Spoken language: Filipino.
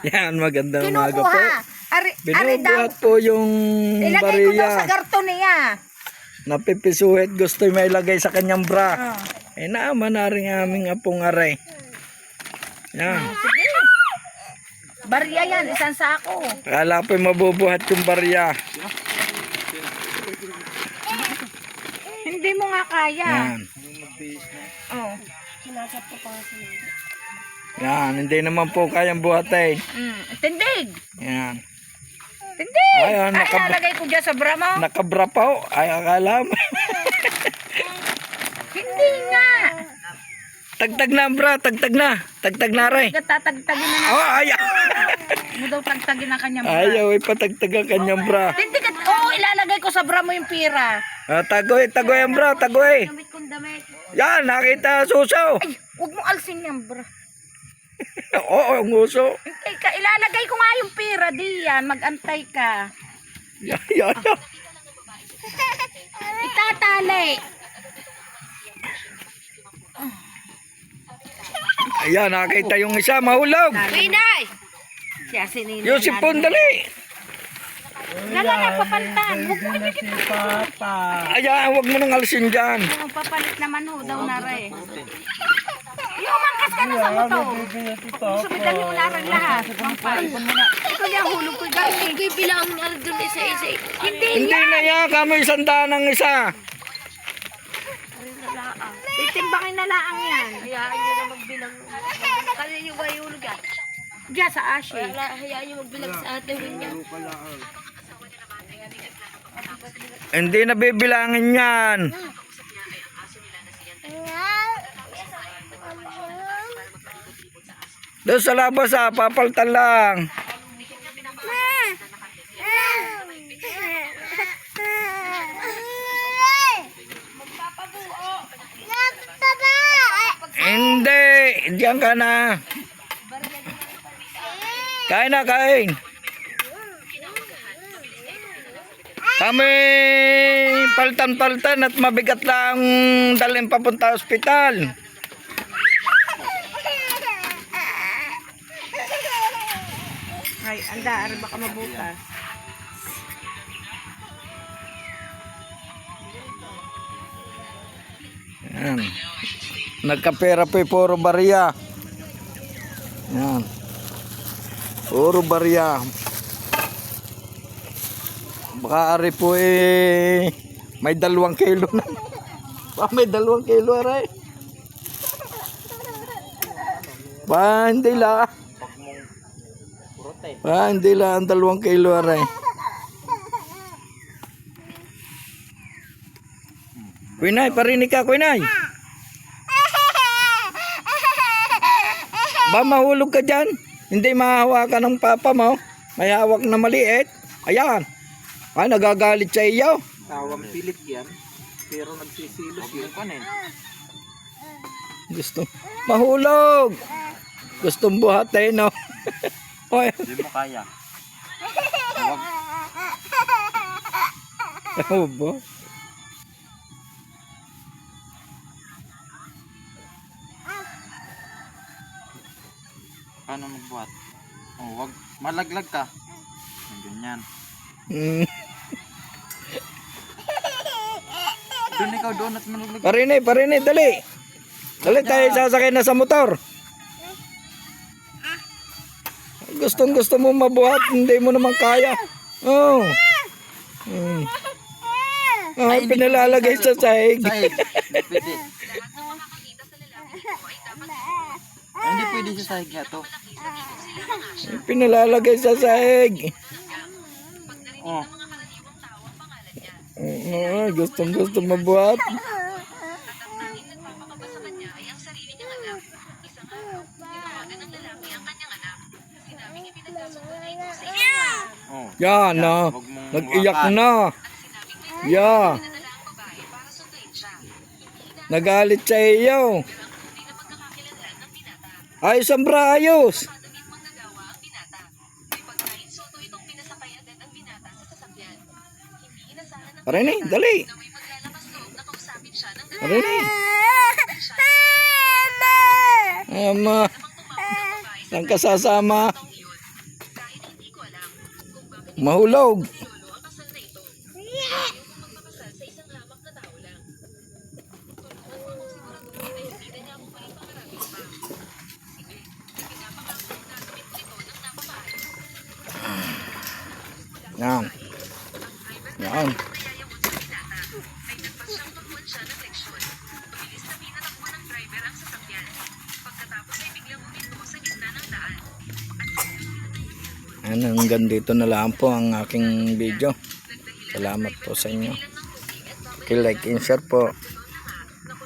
Yan, magandang umaga po. Binubuhat po yung ilagay ko daw bariya. sa garto niya. Napipisuhit, gusto may ilagay sa kanyang bra. Oh. Eh naman na rin aming apong aray. Yan. Sige. Barya yan, isang sako. Kala po'y mabubuhat yung bariya. Hindi mo nga kaya. Yan. Oh. Yan, hindi naman po kayang buhatin. Tindig. Yan. Tindig. Ayan, Ay, ilalagay ko dyan sa bra mo. Nakabra pa ho. Ay, akala mo. Hindi nga. Tagtag na ang bra, tagtag na. Tagtag na rin. Tatagtagin na Oh, ayaw. mo daw tagtagin ang kanyang bra. Ayaw, ipatagtag ang kanyang bra. Tindig at ilalagay ko sa bra mo yung pira. Ah, tagoy, tagoy ang bra, tagoy. Damit kong damit. Yan, nakita suso. Ay, huwag mo alsin yung bra. Oo, ang uso. Ilalagay ko nga yung pira diyan. Mag-antay ka. Yan, yan. Itatali. Ayan, nakita yung isa, mahulog. Pinay! Siya sinina. Yung sipon, dali. Nalala, papalitan. Huwag mo ibigit. Ayan, huwag mo nang alisin dyan. Papalit naman ho daw na rin. Yung umangkas ka na sa moto. Sumitan mo na rin lahat. Ito niya hulog ko. Hindi ko bilang doon isa-isa. Hindi Hindi na yan, kamo 100 ang isa. Itimbangin na laang yan. Hayaan nyo na magbilang. Kasi yung bayulog ah. Diyan sa Ashi. Hayaan nyo magbilang sa atin niya. Hindi na bibilangin yan. Doon sa labas papaltan lang. Hindi, diyan ka na. Kain na, kain. Kami paltan-paltan at mabigat lang dalhin papunta ospital. Ay, anda, baka mabukas. Yan. Nagkapera po puro bariya. Yan. Puro bariya. Baka ari po may 2 kilo na. May 2 kilo aray. Hindi lang. Hindi lang 2 kilo aray. Kuinay, parinig ka, Kuinay. Ba mahulog ka dyan? Hindi mahahawakan ng papa mo. May hawak na maliit. Ayan. Ay, nagagalit sa iyo. Tawang pilit yan, pero nagsisilos yung kanin. Gusto. Mahulog. Gustong buhatin, no? Oy. Hindi mo kaya. Oh, bo. Paano magbuhat? Oh, wag malaglag ka. Ganyan. Doon ikaw doon at malaglag. Parinay, dali. Dali tayo sasakay na sa motor. Gusto mo mabuhat, hindi mo naman kaya. Oh. Ay, pinalalagay sa sahig. Sahig. Hindi pwede. Hindi pwede sa sahig nga to. Pinalalagay sa sahig. Oh. Gusto mabuhat. Oh. Yan na. Wag mong Nag-iyak hawakan. na. Yeah. Nagalit sa iyo. Ayos ang bra, ayos. Parinay, dali. Parinay. Ama. Saan ka sasama? Mahulog. Yan. Yan. Hanggang dito na lang po ang aking video. Salamat po sa inyo. Like and share po.